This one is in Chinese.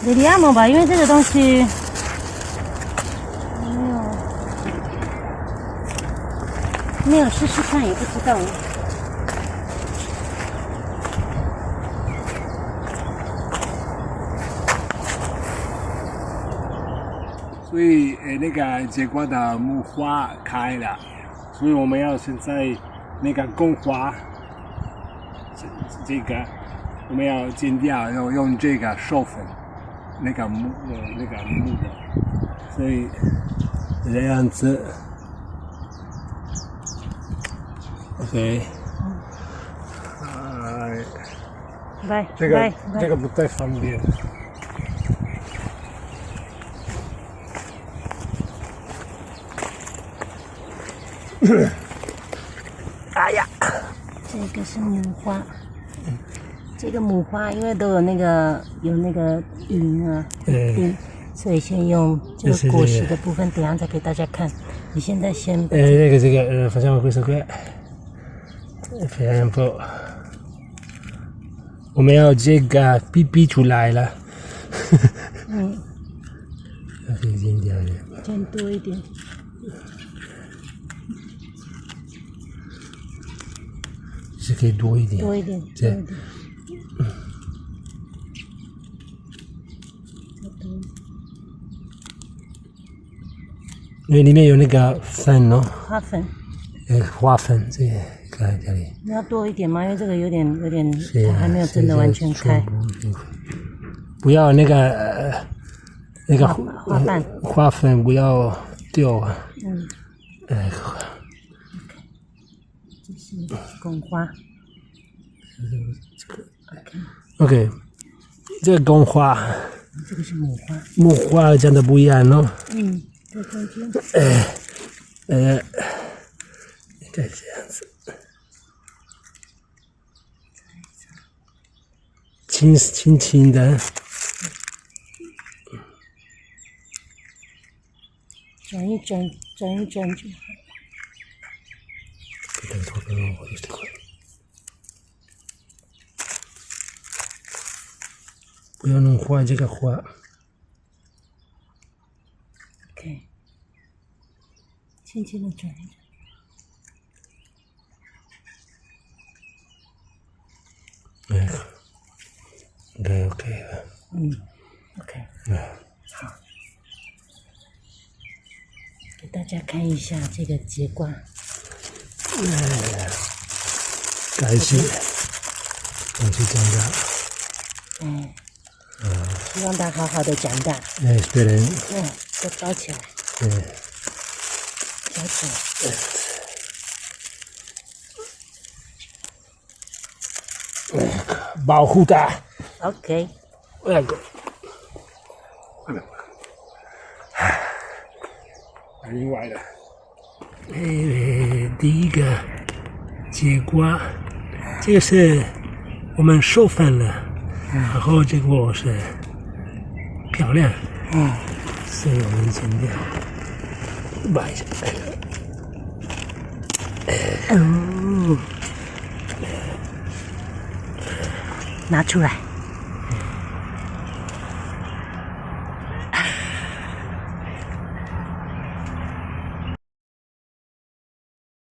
雷迪亚姆吧，因为这个东西没有试试看也不知道。所以那个结果的木花开了，所以我们要现在那个公花，这个我们要剪掉，然后用这个授粉，那个木的，所以这样子 ，OK， 来，这个不太方便。哎呀，这个是母花，这个母花因为都有那个云啊，所以先用这个果实的部分，等一下再给大家看。你现在先facciamo questo qui， un po'， 我们要这个逼出来了。可以剪掉一点，剪多一点。是可以多一点，多一点，对，因为里面有那个粉哦，花粉，花粉这个在这里。你要多一点吗？因为这个有点，它还没有真的完全开。不要那个花粉不要掉啊。这是公花。OK， 这个公花。这个是母花。母花长得不一样哦。在中间。应该这样子。轻轻的。转一转就好。不要弄坏这个花。OK， 轻轻的转一转。应该 OK 了。OK。好，给大家看一下这个节瓜。感谢长大。希望它好好的长大。esperen。都包起来。包起来。保护它。OK。另外的，第一个节瓜，这个是我们授粉了，然后这个是漂亮，所以我们剪掉，把一下，拿出来。